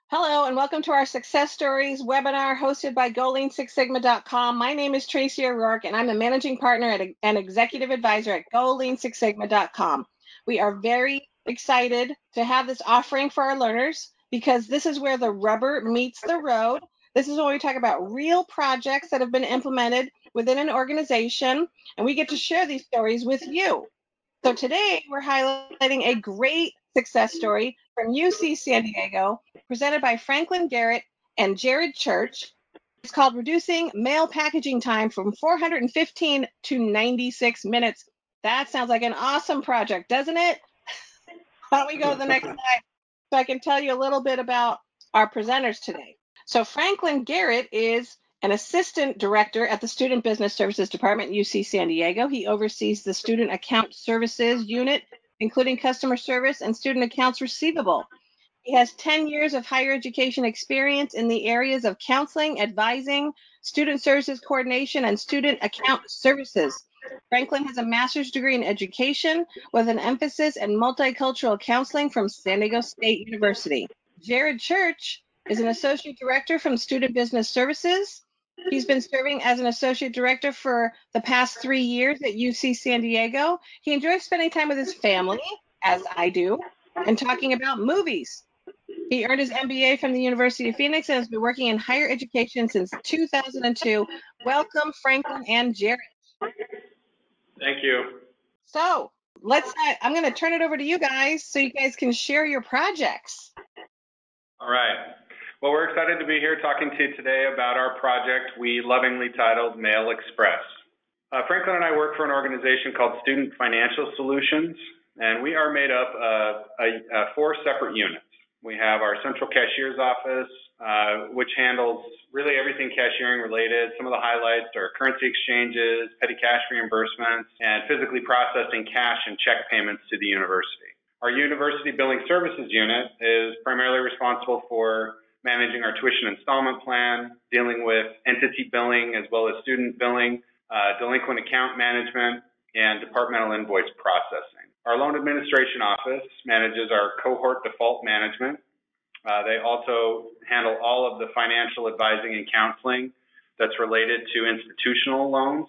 Hello, and welcome to our Success Stories webinar hosted by GoLean6Sigma.com. My name is Tracy O'Rourke, and I'm the managing partner and executive advisor at GoLean6Sigma.com. We are very excited to have this offering for our learners because this is where the rubber meets the road. This is when we talk about real projects that have been implemented within an organization, and we get to share these stories with you. So today we're highlighting a great success story from UC San Diego, presented by Franklin Garrett and Jared Church. It's called Reducing Mail Packaging Time from 415 to 96 minutes. That sounds like an awesome project, doesn't it? Why don't we go to the next slide so I can tell you a little bit about our presenters today. So Franklin Garrett is an assistant director at the Student Business Services Department at UC San Diego. He oversees the Student Account Services unit, including customer service and student accounts receivable. He has 10 years of higher education experience in the areas of counseling, advising, student services coordination, and student account services. Franklin has a master's degree in education with an emphasis in multicultural counseling from San Diego State University. Jared Church is an associate director from Student Business Services. He's been serving as an associate director for the past 3 years at UC San Diego. He enjoys spending time with his family, as I do, and talking about movies. He earned his MBA from the University of Phoenix and has been working in higher education since 2002. Welcome, Franklin and Jared. Thank you. So I'm going to turn it over to you guys so you guys can share your projects. All right. Well, we're excited to be here talking to you today about our project we lovingly titled Mail Express. Franklin and I work for an organization called Student Financial Solutions, and we are made up of 4 separate units. We have our central cashier's office, which handles really everything cashiering related. Some of the highlights are currency exchanges, petty cash reimbursements, and physically processing cash and check payments to the university. Our University Billing Services unit is primarily responsible for managing our tuition installment plan, dealing with entity billing as well as student billing, delinquent account management, and departmental invoice processing. Our loan administration office manages our cohort default management. They also handle all of the financial advising and counseling that's related to institutional loans,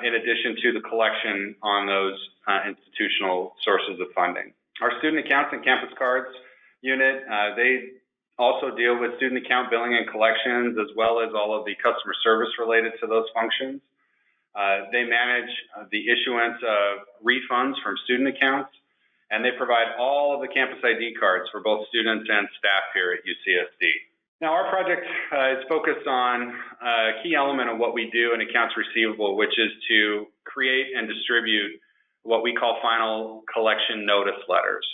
in addition to the collection on those institutional sources of funding. Our student accounts and campus cards unit, they also deal with student account billing and collections, as well as all of the customer service related to those functions. They manage the issuance of refunds from student accounts, and they provide all of the campus ID cards for both students and staff here at UCSD. Now, our project is focused on a key element of what we do in accounts receivable, which is to create and distribute what we call final collection notice letters.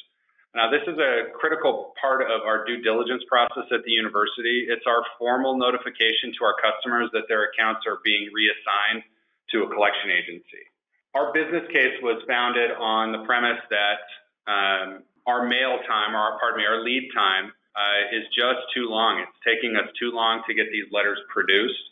Now, this is a critical part of our due diligence process at the university. It's our formal notification to our customers that their accounts are being reassigned to a collection agency. Our business case was founded on the premise that our mail time, our lead time is just too long. It's taking us too long to get these letters produced.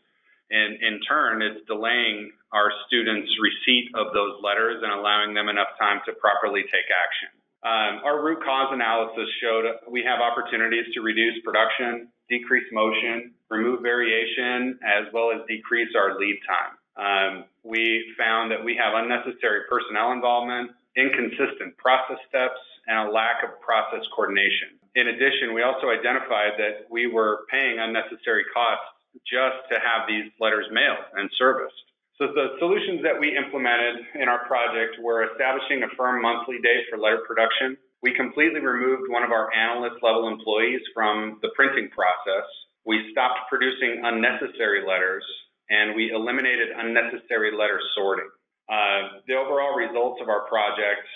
And in turn, it's delaying our students' receipt of those letters and allowing them enough time to properly take action. Our root cause analysis showed we have opportunities to reduce production, decrease motion, remove variation, as well as decrease our lead time. We found that we have unnecessary personnel involvement, inconsistent process steps, and a lack of process coordination. In addition, we also identified that we were paying unnecessary costs just to have these letters mailed and serviced. So the solutions that we implemented in our project were establishing a firm monthly date for letter production. We completely removed one of our analyst level employees from the printing process. We stopped producing unnecessary letters, and we eliminated unnecessary letter sorting. The overall results of our project,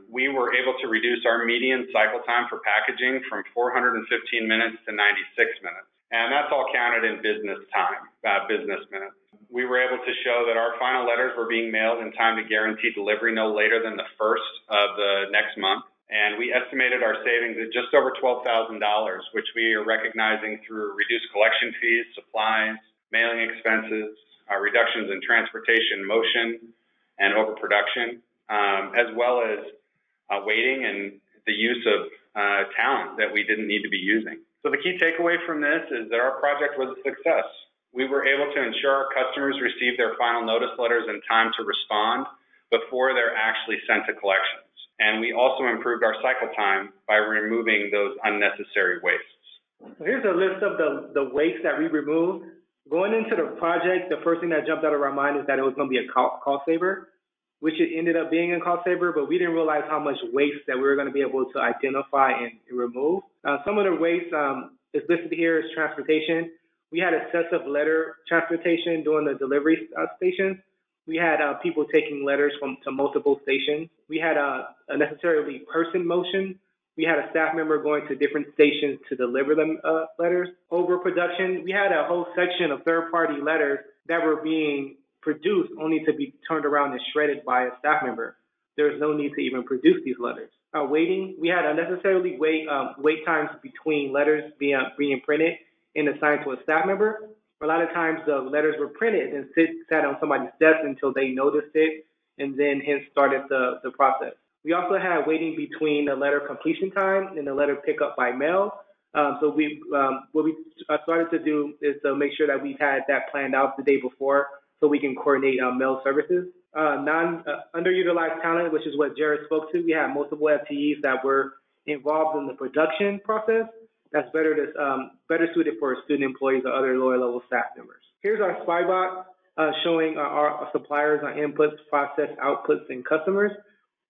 we were able to reduce our median cycle time for packaging from 415 minutes to 96 minutes. And that's all counted in business time, business minutes. We were able to show that our final letters were being mailed in time to guarantee delivery no later than the 1st of the next month. And we estimated our savings at just over $12,000, which we are recognizing through reduced collection fees, supplies, mailing expenses, reductions in transportation, motion, and overproduction, as well as waiting and the use of talent that we didn't need to be using. So the key takeaway from this is that our project was a success. We were able to ensure our customers received their final notice letters in time to respond before they're actually sent to collections. And we also improved our cycle time by removing those unnecessary wastes. So here's a list of the waste that we removed. Going into the project, the first thing that jumped out of our mind is that it was going to be a cost saver, which it ended up being a cost saver, but we didn't realize how much waste that we were going to be able to identify and remove. Some of the waste is listed here as transportation. We had excessive letter transportation during the delivery stations. We had people taking letters to multiple stations. We had unnecessarily person motion. We had a staff member going to different stations to deliver them letters. Overproduction. We had a whole section of third-party letters that were being produced only to be turned around and shredded by a staff member. There was no need to even produce these letters. Waiting. We had unnecessarily wait times between letters being printed and assigned to a staff member. A lot of times the letters were printed and sat on somebody's desk until they noticed it and then hence started the process. We also had waiting between the letter completion time and the letter pickup by mail. So what we started to do is to make sure that we had that planned out the day before so we can coordinate mail services. Underutilized talent, which is what Jared spoke to. We had multiple FTEs that were involved in the production process. That's better suited for student employees or other lower level staff members. Here's our spy box showing our suppliers, our inputs, process, outputs, and customers.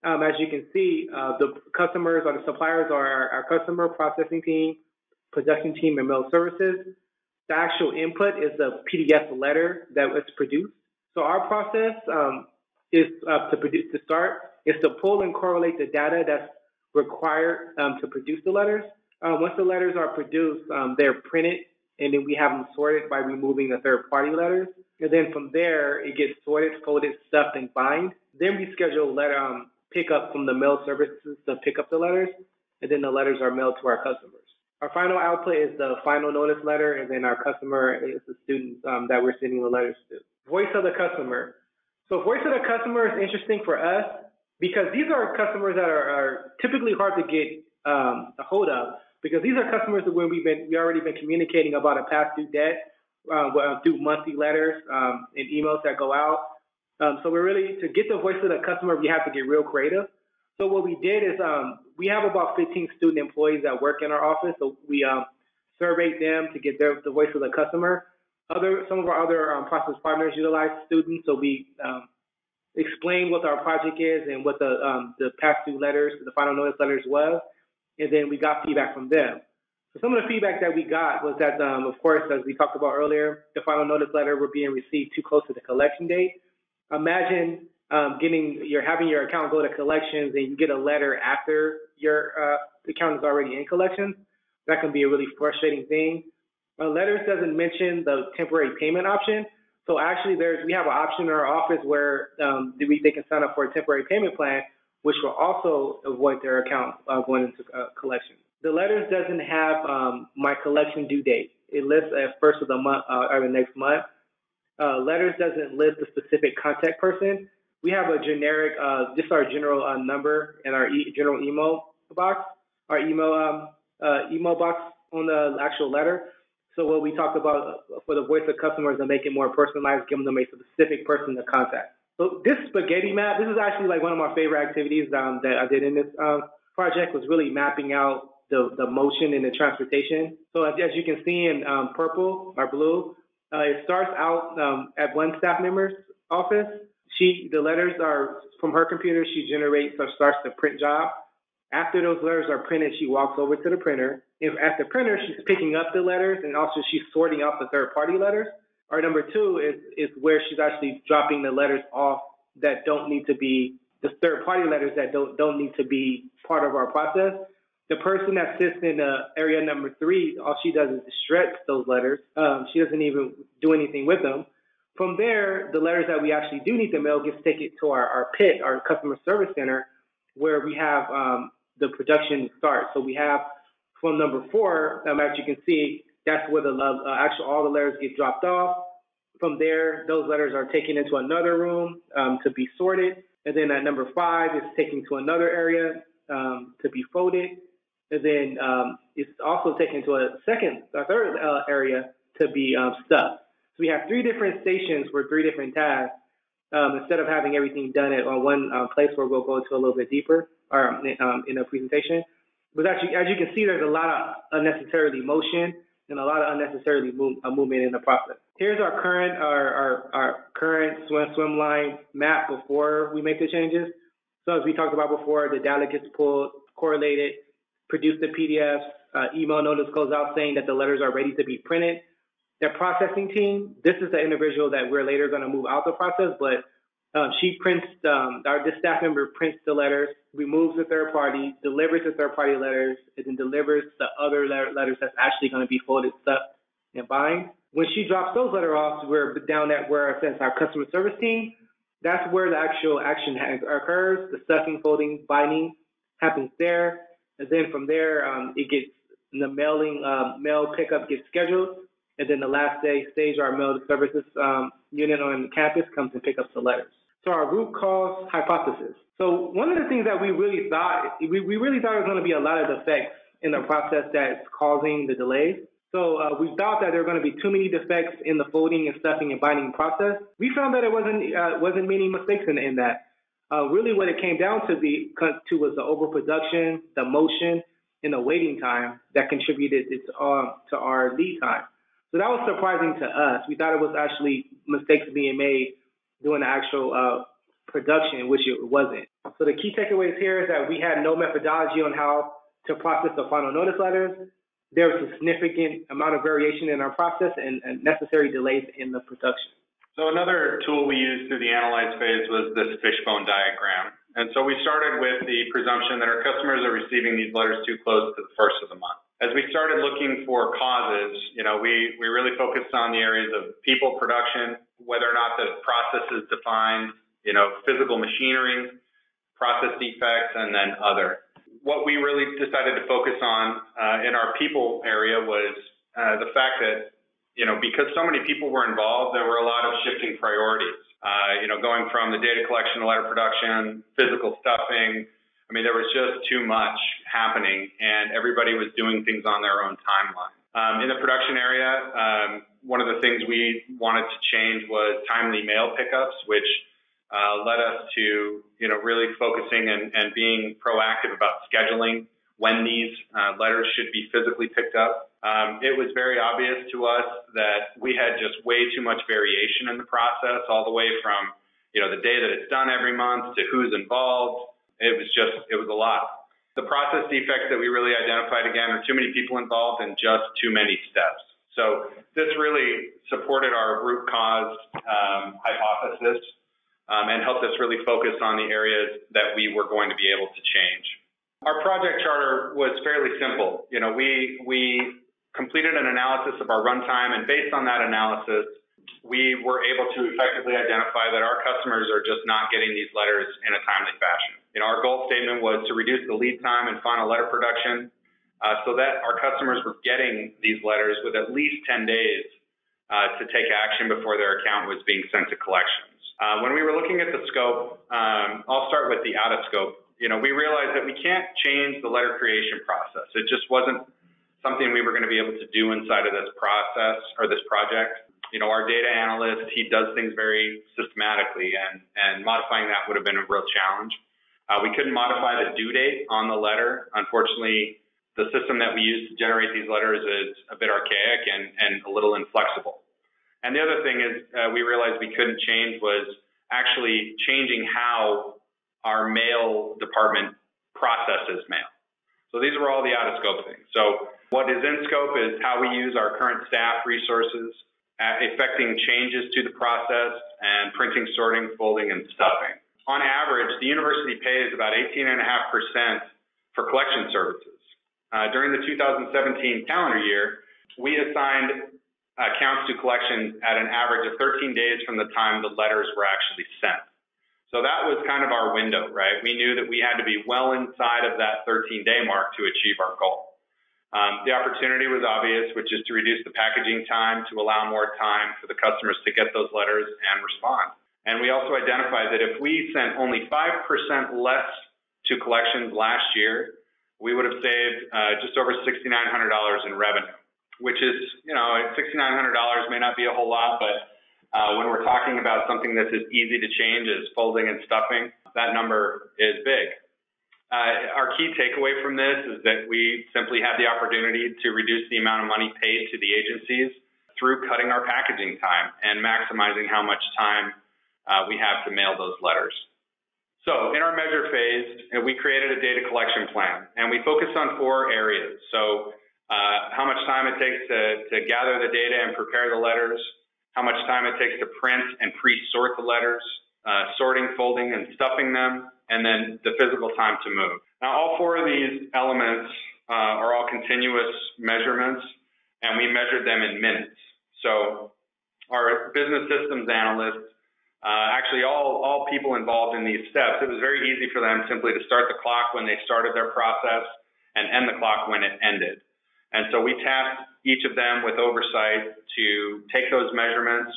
As you can see, the customers or the suppliers are our customer processing team, production team, and mail services. The actual input is the PDF letter that was produced. So our process is to pull and correlate the data that's required to produce the letters. Once the letters are produced, they're printed, and then we have them sorted by removing the third-party letters. And then from there, it gets sorted, folded, stuffed, and bind. Then we schedule letter pickup from the mail services to pick up the letters, and then the letters are mailed to our customers. Our final output is the final notice letter, and then our customer is the students that we're sending the letters to. Voice of the customer. So voice of the customer is interesting for us because these are customers that are typically hard to get a hold of, because these are customers that when we already been communicating about a past due debt through monthly letters and emails that go out. So we're really, to get the voice of the customer, we have to get real creative. So what we did is we have about 15 student employees that work in our office. So we surveyed them to get the voice of the customer. Some of our other process partners utilize students. So we explain what our project is and what the past due letters, the final notice letters was. And then we got feedback from them. So some of the feedback that we got was that, of course, as we talked about earlier, the final notice letter were being received too close to the collection date. Imagine having your account go to collections and you get a letter after your account is already in collections. That can be a really frustrating thing. Letters doesn't mention the temporary payment option. So actually, we have an option in our office where they can sign up for a temporary payment plan, which will also avoid their account going into collection. The letters doesn't have my collection due date. It lists at first of the month or the next month. Letters doesn't list a specific contact person. We have a generic, just our general number and our general email box, our email box on the actual letter. So what we talked about for the voice of customers and make it more personalized, giving them a specific person to contact. So this spaghetti map, this is actually like one of my favorite activities that I did in this project, was really mapping out the motion and the transportation. So as you can see in purple or blue, it starts out at one staff member's office. The letters are from her computer. She generates or starts the print job. After those letters are printed, she walks over to the printer. At the printer, she's picking up the letters, and also she's sorting out the third-party letters. Or number two is where she's actually dropping the letters off that don't need to be, the third-party letters that don't need to be part of our process. The person that sits in area number 3, all she does is shred those letters. She doesn't even do anything with them. From there, the letters that we actually do need to mail gets taken to our PIT, our customer service center, where we have the production start. So we have from number 4, as you can see, that's where all the letters get dropped off. From there, those letters are taken into another room to be sorted. And then at number 5, it's taken to another area to be folded. And then it's also taken to a third area to be stuffed. So we have 3 different stations for 3 different tasks instead of having everything done at one place where we'll go into a little bit deeper or in a presentation. But as you can see, there's a lot of unnecessarily motion and a lot of unnecessarily movement in the process. Here's our current swim line map before we make the changes. So as we talked about before, the data gets pulled, correlated, produce the PDFs, email notice goes out saying that the letters are ready to be printed. The processing team, this is the individual that we're later going to move out the process, but she prints, this staff member prints the letters, removes the third party, delivers the third party letters, and then delivers the other letters that's actually going to be folded, stuffed, and bind. When she drops those letters off, we're down at where it says our customer service team. That's where the actual action occurs. The stuffing, folding, binding happens there. And then from there, it gets the mail pickup gets scheduled. And then the last stage, our mail services unit on campus comes and picks up the letters. So our root cause hypothesis. So one of the things that we really thought it was going to be a lot of defects in the process that's causing the delays. So we thought that there were going to be too many defects in the folding and stuffing and binding process. We found that it wasn't many mistakes in that. Really what it came down to was the overproduction, the motion, and the waiting time that contributed to our lead time. So that was surprising to us. We thought it was actually mistakes being made during the actual production, which it wasn't. So the key takeaways here is that we had no methodology on how to process the final notice letters. There was a significant amount of variation in our process and necessary delays in the production. So another tool we used through the analyze phase was this fishbone diagram. And so we started with the presumption that our customers are receiving these letters too close to the first of the month. As we started looking for causes, we really focused on the areas of people production, whether or not the process is defined, physical machinery, process defects, and then other. What we really decided to focus on in our people area was the fact that, because so many people were involved, there were a lot of shifting priorities, going from the data collection to letter production, physical stuffing. There was just too much happening, and everybody was doing things on their own timeline. In the production area, one of the things we wanted to change was timely mail pickups, which led us to, really focusing and being proactive about scheduling when these letters should be physically picked up. It was very obvious to us that we had just way too much variation in the process, all the way from, the day that it's done every month to who's involved. It was a lot. The process defects that we really identified, again, are too many people involved and just too many steps. So this really supported our root cause hypothesis and helped us really focus on the areas that we were going to be able to change. Our project charter was fairly simple. We completed an analysis of our runtime, and based on that analysis, we were able to effectively identify that our customers are just not getting these letters in a timely fashion. Our goal statement was to reduce the lead time in final letter production so that our customers were getting these letters with at least 10 days to take action before their account was being sent to collections. When we were looking at the scope, I'll start with the out of scope. We realized that we can't change the letter creation process. It just wasn't something we were going to be able to do inside of this process or this project. Our data analyst, he does things very systematically, and modifying that would have been a real challenge. We couldn't modify the due date on the letter. Unfortunately, the system that we use to generate these letters is a bit archaic and a little inflexible. And the other thing is we realized we couldn't change was actually changing how our mail department processes mail. So these were all the out of scope things. So what is in scope is how we use our current staff resources, affecting changes to the process, and printing, sorting, folding, and stuffing. On average, the university pays about 18.5% for collection services. During the 2017 calendar year, we assigned accounts to collections at an average of 13 days from the time the letters were actually sent. So that was kind of our window, right? We knew that we had to be well inside of that 13-day mark to achieve our goal. The opportunity was obvious, which is to reduce the packaging time to allow more time for the customers to get those letters and respond. And we also identified that if we sent only 5% less to collections last year, we would have saved just over $6,900 in revenue, which is, $6,900 may not be a whole lot, but when we're talking about something that's as easy to change as folding and stuffing, that number is big. Our key takeaway from this is that we simply had the opportunity to reduce the amount of money paid to the agencies through cutting our packaging time and maximizing how much time we have to mail those letters. So in our measure phase, we created a data collection plan, and we focused on 4 areas. So how much time it takes to gather the data and prepare the letters, how much time it takes to print and pre-sort the letters, sorting, folding, and stuffing them, and then the physical time to move. Now, all 4 of these elements are all continuous measurements, and we measured them in minutes. So our business systems analysts, actually all people involved in these steps, it was very easy for them simply to start the clock when they started their process and end the clock when it ended. And so we tasked each of them with oversight to take those measurements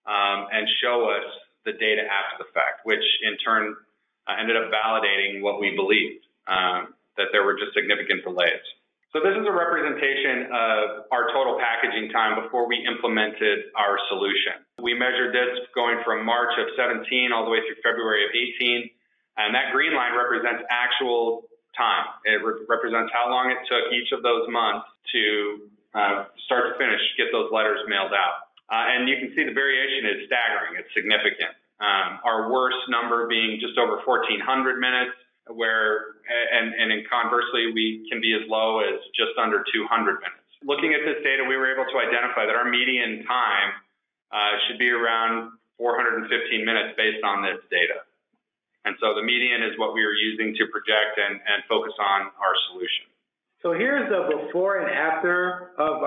and show us the data after the fact, which in turn ended up validating what we believed, that there were just significant delays. So this is a representation of our total packaging time before we implemented our solution. We measured this going from March of 17 all the way through February of 18, and that green line represents actual time. It represents how long it took each of those months to start to finish, get those letters mailed out. And you can see the variation is staggering. It's significant. Our worst number being just over 1,400 minutes, and conversely, we can be as low as just under 200 minutes. Looking at this data, we were able to identify that our median time should be around 415 minutes based on this data. And so the median is what we were using to project and focus on our solution. So here's the before and after of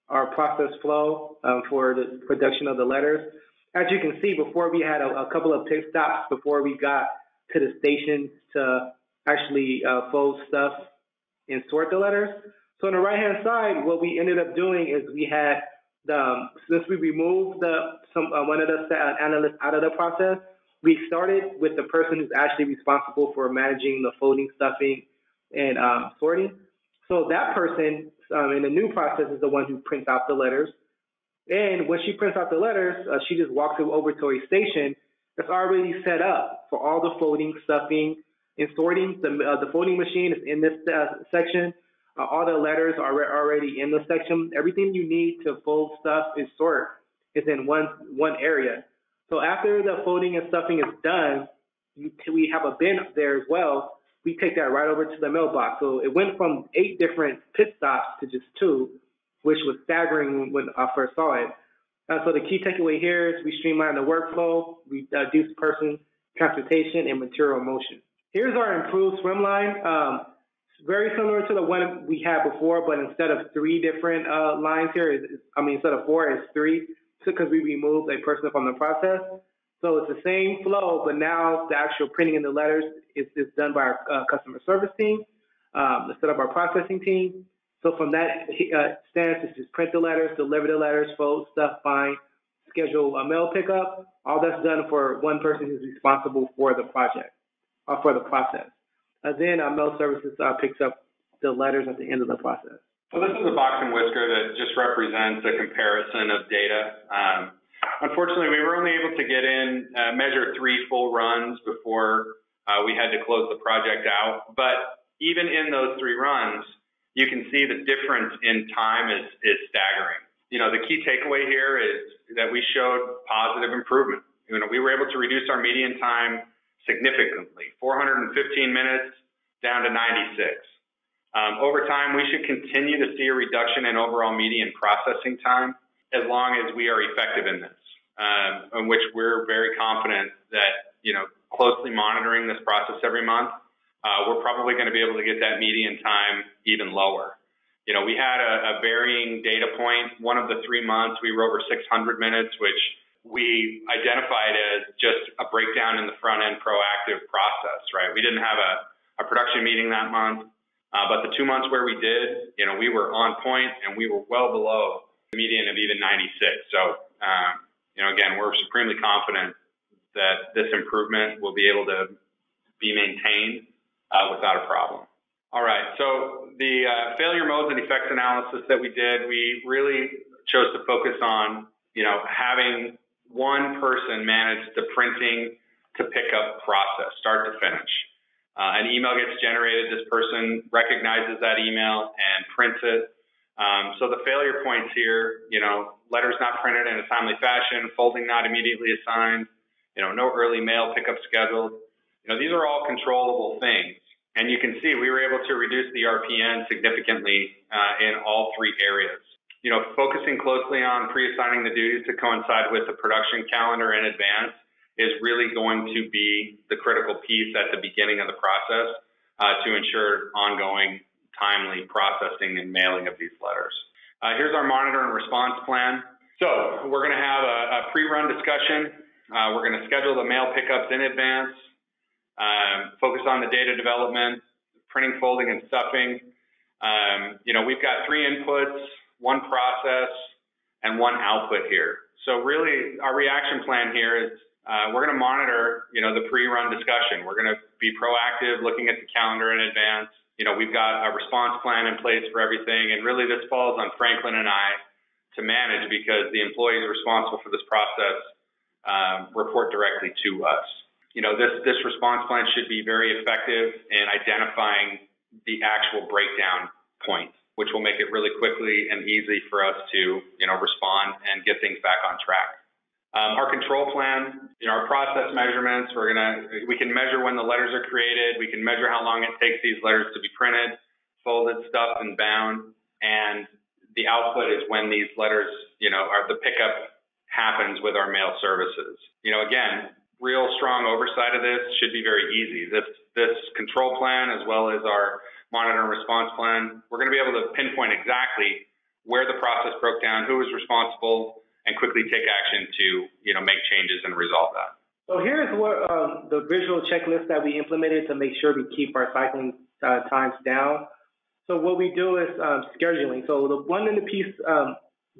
our process flow for the production of the letters. As you can see, before we had a couple of pit stops before we got to the stations to actually fold stuff and sort the letters. So on the right-hand side, what we ended up doing is we had since we removed one of the analysts out of the process, we started with the person who's actually responsible for managing the folding, stuffing, and sorting. So that person in the new process is the one who prints out the letters. And when she prints out the letters, she just walks it over to a station that's already set up for all the folding, stuffing, and sorting. The folding machine is in this section. All the letters are already in the section. Everything you need to fold stuff and sort is in one area. So after the folding and stuffing is done, we have a bin up there as well. We take that right over to the mailbox. So it went from 8 different pit stops to just 2, which was staggering when I first saw it. So the key takeaway here is we streamline the workflow, we reduce person, transportation, and material motion. Here's our improved swim line. Very similar to the one we had before, but instead of 3 different lines here, instead of 4, it's 3, because we removed a person from the process. So it's the same flow, but now the actual printing in the letters is done by our customer service team instead of our processing team. So from that stance, it's just print the letters, deliver the letters, fold, stuff, bind, schedule a mail pickup. All that's done for one person who's responsible for the project, or for the process. Then our mail services picks up the letters at the end of the process. So this is a box and whisker that just represents a comparison of data. Unfortunately, we were only able to get in, measure 3 full runs before we had to close the project out. But even in those 3 runs, you can see the difference in time is staggering. The key takeaway here is that we showed positive improvement. We were able to reduce our median time significantly, 415 minutes down to 96. Over time, we should continue to see a reduction in overall median processing time as long as we are effective in this, in which we're very confident that, closely monitoring this process every month, we're probably going to be able to get that median time even lower. We had a varying data point. One of the 3 months, we were over 600 minutes, which we identified as just a breakdown in the front-end proactive process, right? We didn't have a production meeting that month, but the 2 months where we did, we were on point and we were well below the median of even 96. So, again, we're supremely confident that this improvement will be able to be maintained without a problem. All right. So the failure modes and effects analysis that we did, we really chose to focus on, having one person manage the printing to pickup process, start to finish. An email gets generated. This person recognizes that email and prints it. So the failure points here, letters not printed in a timely fashion, folding not immediately assigned, no early mail pickup scheduled. These are all controllable things. And you can see we were able to reduce the RPN significantly in all three areas. Focusing closely on pre-assigning the duties to coincide with the production calendar in advance is really going to be the critical piece at the beginning of the process to ensure ongoing, timely processing and mailing of these letters. Here's our monitor and response plan. So we're going to have a pre-run discussion. We're going to schedule the mail pickups in advance. Focus on the data development, printing, folding, and stuffing. We've got 3 inputs, 1 process, and 1 output here. So really, our reaction plan here is we're going to monitor, the pre-run discussion. We're going to be proactive, looking at the calendar in advance. We've got a response plan in place for everything, and really this falls on Franklin and I to manage because the employees responsible for this process report directly to us. This response plan should be very effective in identifying the actual breakdown point, which will make it really quickly and easy for us to, respond and get things back on track. Our control plan, our process measurements, we can measure when the letters are created. We can measure how long it takes these letters to be printed, folded, stuffed, and bound. And the output is when these letters, the pickup happens with our mail services. Again, real strong oversight of this should be very easy. This control plan, as well as our monitor and response plan, we're going to be able to pinpoint exactly where the process broke down, who was responsible, and quickly take action to, make changes and resolve that. So here's what the visual checklist that we implemented to make sure we keep our cycling times down. So what we do is scheduling. So the one in the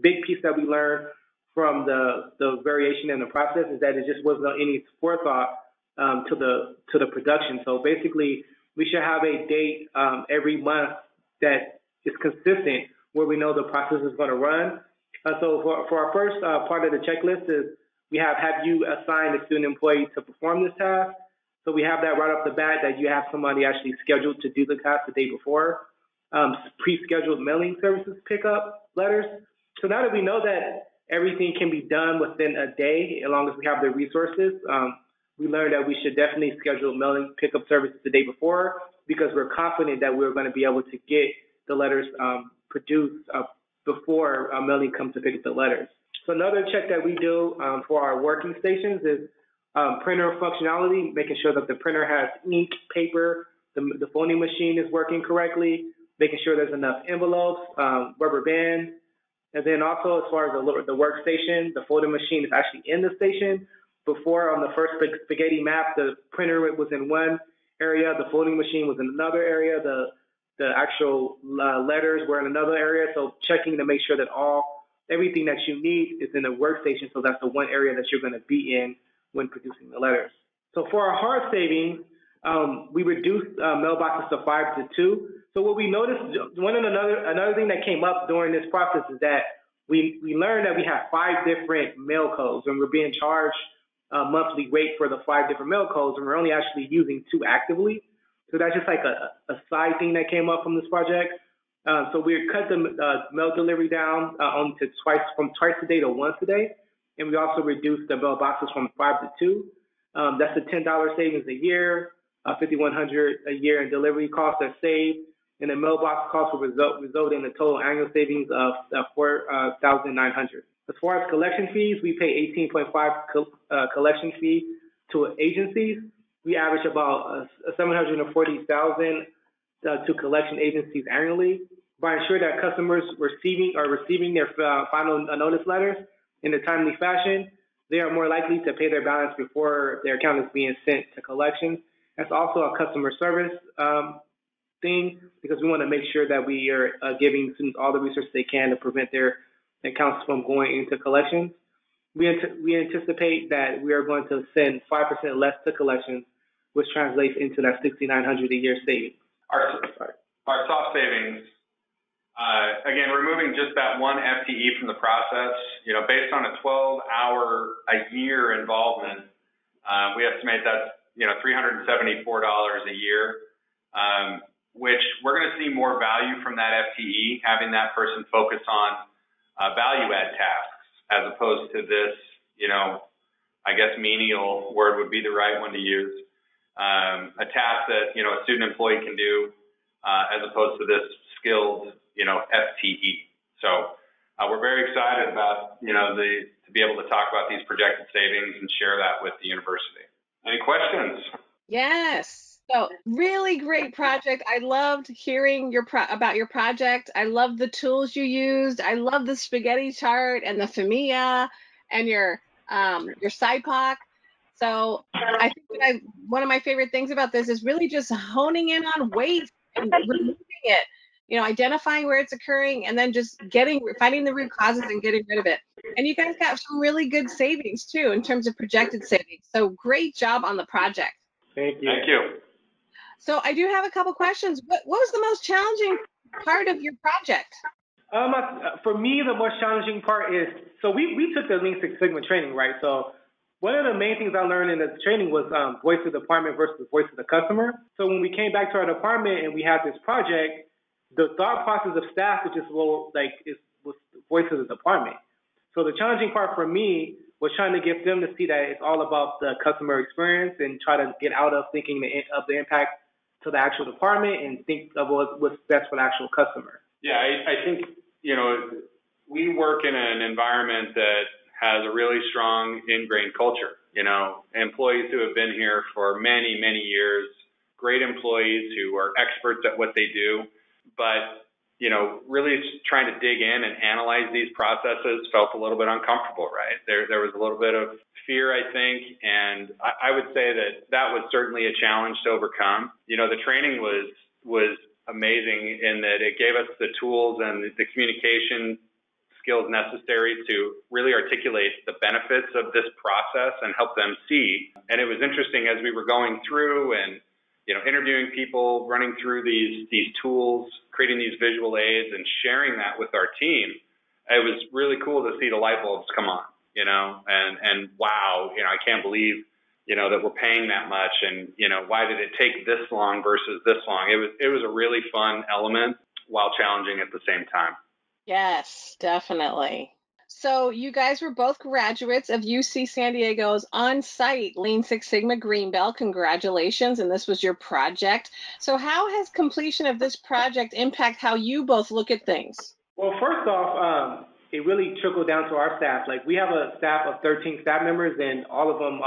big piece that we learned from the variation in the process is that it just wasn't any forethought to the production. So basically, we should have a date every month that is consistent where we know the process is going to run. So for our first part of the checklist is we have you assigned a student employee to perform this task. So we have that right off the bat that you have somebody actually scheduled to do the task the day before. Pre-scheduled mailing services pick up letters. So now that we know that everything can be done within a day as long as we have the resources, we learned that we should definitely schedule mailing pickup services the day before because we're confident that we're going to be able to get the letters produced before mailing comes to pick up the letters. So another check that we do for our working stations is printer functionality, making sure that the printer has ink, paper, the folding machine is working correctly, making sure there's enough envelopes, rubber bands, and then also as far as the workstation, the folding machine is actually in the station. Before on the first spaghetti map, the printer was in one area, the folding machine was in another area, the actual letters were in another area. So checking to make sure that everything that you need is in the workstation. So that's the one area that you're going to be in when producing the letters. So for our hard savings, we reduced mailboxes to 5 to 2. So what we noticed, another thing that came up during this process is that we learned that we have 5 different mail codes, and we're being charged a monthly rate for the 5 different mail codes, and we're only actually using 2 actively. So that's just like a side thing that came up from this project. So we cut the mail delivery down from twice a day to once a day, and we also reduced the mailboxes from 5 to 2. That's a $10 savings a year, $5,100 a year in delivery costs are saved, and the mailbox costs will result in a total annual savings of $4,900. As far as collection fees, we pay 18.5 collection fee to agencies. We average about $740,000 to collection agencies annually. By ensuring that customers are receiving their final notice letters in a timely fashion, they are more likely to pay their balance before their account is being sent to collections. That's also a customer service thing because we want to make sure that we are giving students all the resources they can to prevent their accounts from going into collections. We anticipate that we are going to send 5% less to collections, which translates into that $6,900 a year savings. Our soft savings, again, removing just that one FTE from the process, based on a 12-hour a year involvement, we estimate that's, $374 a year, which we're going to see more value from that FTE, having that person focus on value-add tasks as opposed to this, I guess menial word would be the right one to use, a task that, a student employee can do as opposed to this skilled, FTE. So we're very excited about, to be able to talk about these projected savings and share that with the university. Any questions? Yes. So really great project. I loved hearing about your project. I love the tools you used. I love the spaghetti chart and the FMIA and your SIPOC. So I think one of my favorite things about this is really just honing in on waste and removing it, identifying where it's occurring and then just finding the root causes and getting rid of it. And you guys got some really good savings too in terms of projected savings. So great job on the project. Thank you. Thank you. So I do have a couple questions. What was the most challenging part of your project? For me, the most challenging part is, so we took the Lean Six Sigma training, right? So one of the main things I learned in the training was voice of the department versus voice of the customer. So when we came back to our department and we had this project, the thought process of staff was just was the voice of the department. So the challenging part for me was trying to get them to see that it's all about the customer experience and try to get out of thinking of the impact to the actual department and think of what's best for the actual customer. Yeah, I think, we work in an environment that has a really strong ingrained culture. Employees who have been here for many, many years, great employees who are experts at what they do, but really trying to dig in and analyze these processes felt a little bit uncomfortable, right? There was a little bit of fear, I think, and I would say that was certainly a challenge to overcome. The training was amazing in that it gave us the tools and the communication skills necessary to really articulate the benefits of this process and help them see. And it was interesting as we were going through and interviewing people, running through these tools, creating these visual aids and sharing that with our team. It was really cool to see the light bulbs come on, and wow, I can't believe, that we're paying that much and, why did it take this long versus this long? It was a really fun element while challenging at the same time. Yes, definitely. So you guys were both graduates of UC San Diego's on-site Lean Six Sigma Greenbelt. Congratulations, and this was your project. So how has completion of this project impact how you both look at things? Well, first off, it really trickled down to our staff. Like we have a staff of 13 staff members, and all of them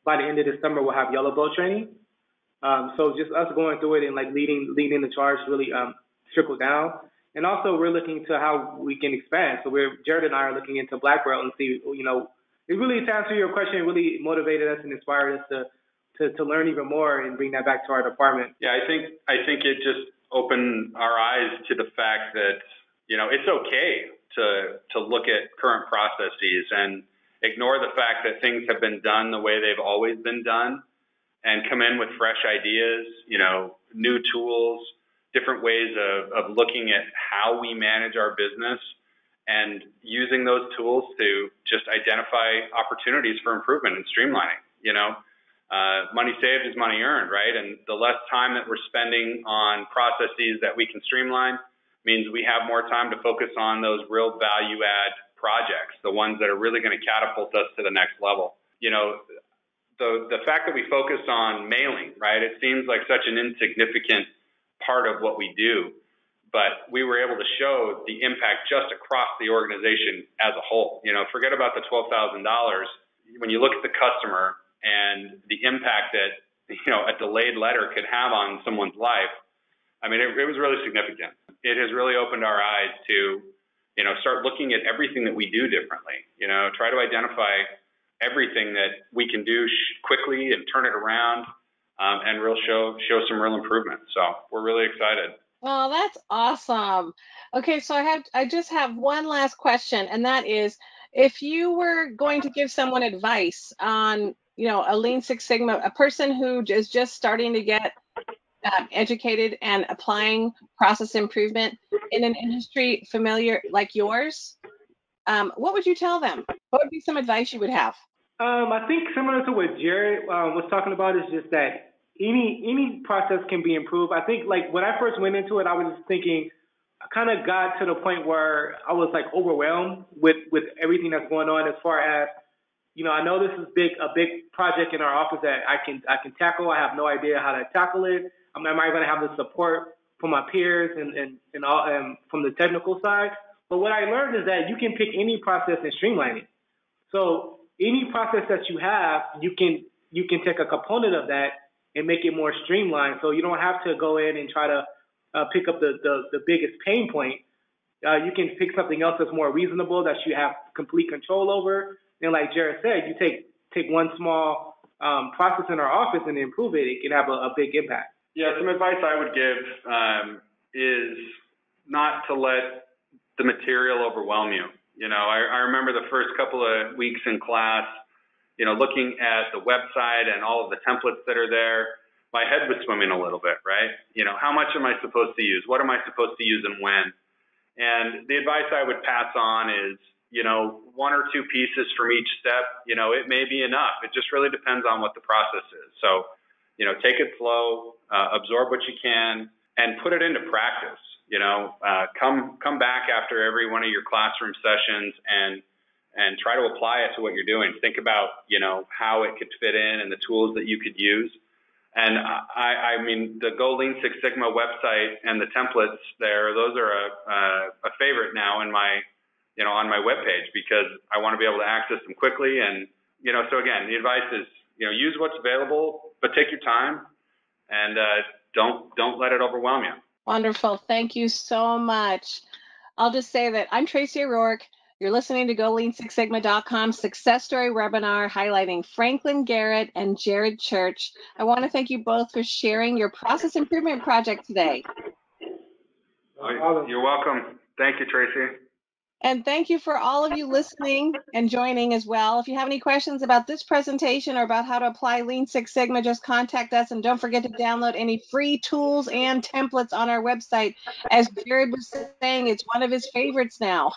by the end of this summer will have yellow belt training. So just us going through it and like leading the charge really trickled down. And also we're looking to how we can expand. So Jared and I are looking into black belt and see, it really, to answer your question, it really motivated us and inspired us to learn even more and bring that back to our department. Yeah, I think it just opened our eyes to the fact that, it's okay to look at current processes and ignore the fact that things have been done the way they've always been done and come in with fresh ideas, new tools, different ways of looking at how we manage our business and using those tools to just identify opportunities for improvement and streamlining. Money saved is money earned, right? And the less time that we're spending on processes that we can streamline means we have more time to focus on those real value add projects, the ones that are really going to catapult us to the next level. The fact that we focus on mailing, right? It seems like such an insignificant part of what we do, but we were able to show the impact just across the organization as a whole. Forget about the $12,000. When you look at the customer and the impact that, a delayed letter could have on someone's life, I mean, it was really significant. It has really opened our eyes to, start looking at everything that we do differently, try to identify everything that we can do quickly and turn it around. And show some real improvement. So we're really excited. Oh, that's awesome. Okay, so I just have one last question, and that is, if you were going to give someone advice on, a Lean Six Sigma, a person who is just starting to get educated and applying process improvement in an industry familiar like yours, what would you tell them? What would be some advice you would have? I think similar to what Jared was talking about is just that any process can be improved. I think like when I first went into it, I was just thinking, I kind of got to the point where I was like overwhelmed with everything that's going on as far as, I know this is a big project in our office that I can tackle. I have no idea how to tackle it. Am I going to have the support from my peers and all from the technical side? But what I learned is that you can pick any process and streamline it. So any process that you have, you can take a component of that and make it more streamlined. So you don't have to go in and try to pick up the biggest pain point. You can pick something else that's more reasonable that you have complete control over. And like Jared said, you take one small process in our office and improve it. It can have a big impact. Yeah, some advice I would give is not to let the material overwhelm you. I remember the first couple of weeks in class, looking at the website and all of the templates that are there. My head was swimming a little bit, right? How much am I supposed to use? What am I supposed to use and when? And the advice I would pass on is, one or two pieces from each step, it may be enough. It just really depends on what the process is. So, take it slow, absorb what you can, and put it into practice. Come back after every one of your classroom sessions and try to apply it to what you're doing. Think about, how it could fit in and the tools that you could use. And I mean, the Go Lean Six Sigma website and the templates there, those are a favorite now in my, on my webpage, because I want to be able to access them quickly. And, so again, the advice is, use what's available, but take your time and don't let it overwhelm you. Wonderful. Thank you so much. I'll just say that I'm Tracy O'Rourke. You're listening to GoLean6Sigma.com success story webinar highlighting Franklin Garrett and Jared Church. I want to thank you both for sharing your process improvement project today. You're welcome. Thank you, Tracy. And thank you for all of you listening and joining as well. If you have any questions about this presentation or about how to apply Lean Six Sigma, just contact us. And don't forget to download any free tools and templates on our website. As Jared was saying, it's one of his favorites now.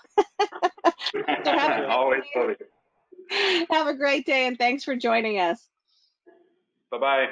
So always have a great day, and thanks for joining us. Bye-bye.